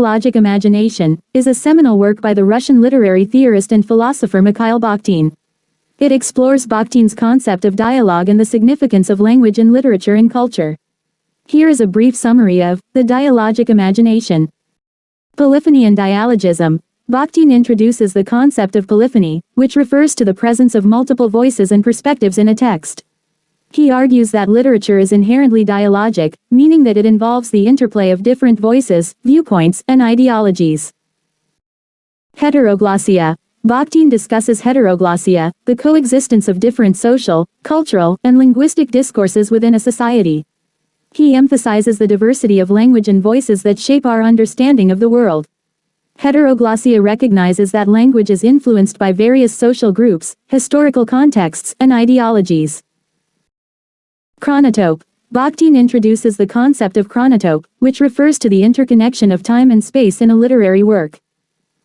Dialogic Imagination, is a seminal work by the Russian literary theorist and philosopher Mikhail Bakhtin. It explores Bakhtin's concept of dialogue and the significance of language in literature and culture. Here is a brief summary of the dialogic imagination. Polyphony and dialogism. Bakhtin introduces the concept of polyphony, which refers to the presence of multiple voices and perspectives in a text. He argues that literature is inherently dialogic, meaning that it involves the interplay of different voices, viewpoints, and ideologies. Heteroglossia. Bakhtin discusses heteroglossia, the coexistence of different social, cultural, and linguistic discourses within a society. He emphasizes the diversity of language and voices that shape our understanding of the world. Heteroglossia recognizes that language is influenced by various social groups, historical contexts, and ideologies. Chronotope. Bakhtin introduces the concept of chronotope, which refers to the interconnection of time and space in a literary work.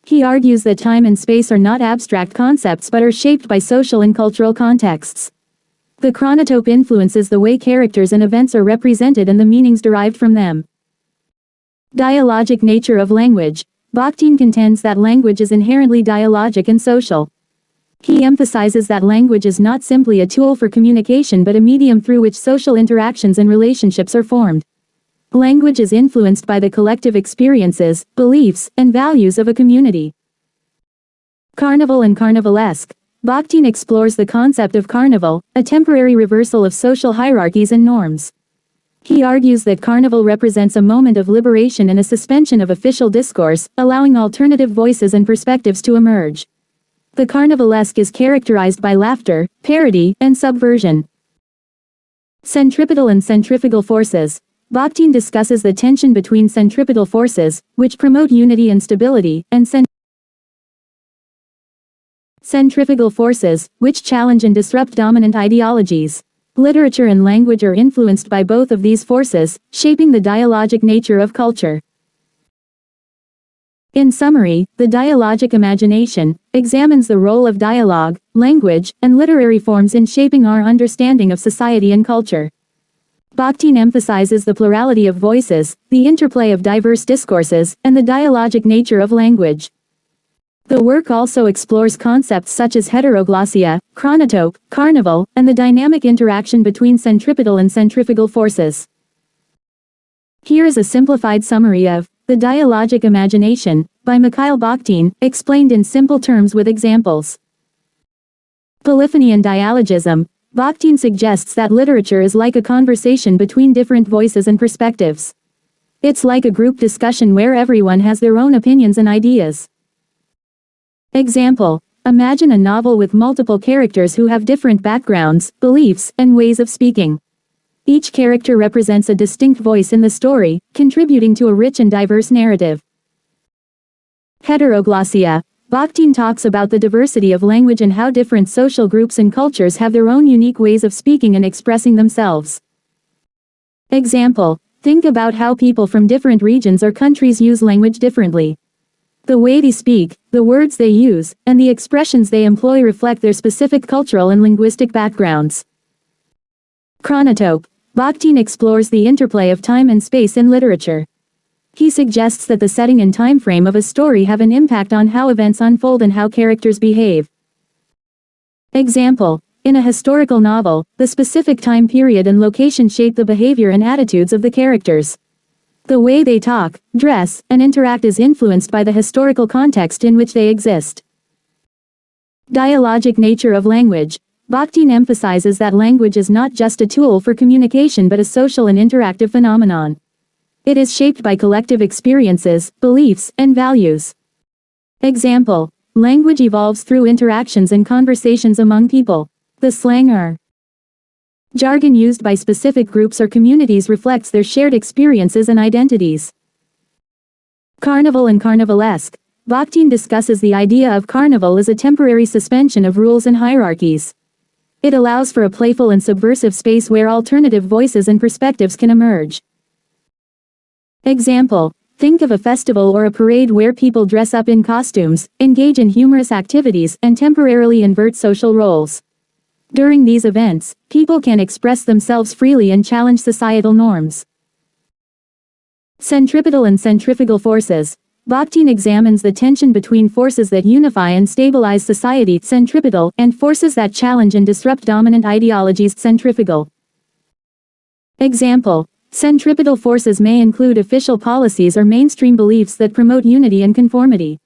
He argues that time and space are not abstract concepts but are shaped by social and cultural contexts. The chronotope influences the way characters and events are represented and the meanings derived from them. Dialogic nature of language. Bakhtin contends that language is inherently dialogic and social. He emphasizes that language is not simply a tool for communication but a medium through which social interactions and relationships are formed. Language is influenced by the collective experiences, beliefs, and values of a community. Carnival and carnivalesque. Bakhtin explores the concept of carnival, a temporary reversal of social hierarchies and norms. He argues that carnival represents a moment of liberation and a suspension of official discourse, allowing alternative voices and perspectives to emerge. The carnivalesque is characterized by laughter, parody, and subversion. Centripetal and centrifugal forces. Bakhtin discusses the tension between centripetal forces, which promote unity and stability, and centrifugal forces, which challenge and disrupt dominant ideologies. Literature and language are influenced by both of these forces, shaping the dialogic nature of culture. In summary, the dialogic imagination examines the role of dialogue, language, and literary forms in shaping our understanding of society and culture. Bakhtin emphasizes the plurality of voices, the interplay of diverse discourses, and the dialogic nature of language. The work also explores concepts such as heteroglossia, chronotope, carnival, and the dynamic interaction between centripetal and centrifugal forces. Here is a simplified summary of The Dialogic Imagination, by Mikhail Bakhtin, explained in simple terms with examples. Polyphony and dialogism. Bakhtin suggests that literature is like a conversation between different voices and perspectives. It's like a group discussion where everyone has their own opinions and ideas. Example: imagine a novel with multiple characters who have different backgrounds, beliefs, and ways of speaking. Each character represents a distinct voice in the story, contributing to a rich and diverse narrative. Heteroglossia. Bakhtin talks about the diversity of language and how different social groups and cultures have their own unique ways of speaking and expressing themselves. Example: think about how people from different regions or countries use language differently. The way they speak, the words they use, and the expressions they employ reflect their specific cultural and linguistic backgrounds. Chronotope. Bakhtin explores the interplay of time and space in literature. He suggests that the setting and time frame of a story have an impact on how events unfold and how characters behave. Example: in a historical novel, the specific time period and location shape the behavior and attitudes of the characters. The way they talk, dress, and interact is influenced by the historical context in which they exist. Dialogic nature of language. Bakhtin emphasizes that language is not just a tool for communication but a social and interactive phenomenon. It is shaped by collective experiences, beliefs, and values. Example: language evolves through interactions and conversations among people. The slang or jargon used by specific groups or communities reflects their shared experiences and identities. Carnival and carnivalesque. Bakhtin discusses the idea of carnival as a temporary suspension of rules and hierarchies. It allows for a playful and subversive space where alternative voices and perspectives can emerge. Example: think of a festival or a parade where people dress up in costumes, engage in humorous activities, and temporarily invert social roles. During these events, people can express themselves freely and challenge societal norms. Centripetal and centrifugal forces. Bakhtin examines the tension between forces that unify and stabilize society, centripetal, and forces that challenge and disrupt dominant ideologies, centrifugal. Example: centripetal forces may include official policies or mainstream beliefs that promote unity and conformity.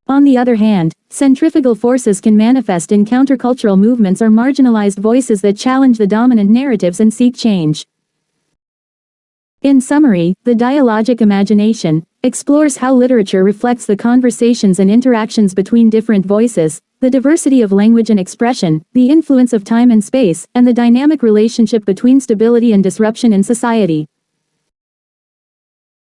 On the other hand, centrifugal forces can manifest in countercultural movements or marginalized voices that challenge the dominant narratives and seek change. In summary, the dialogic imagination explores how literature reflects the conversations and interactions between different voices, the diversity of language and expression, the influence of time and space, and the dynamic relationship between stability and disruption in society.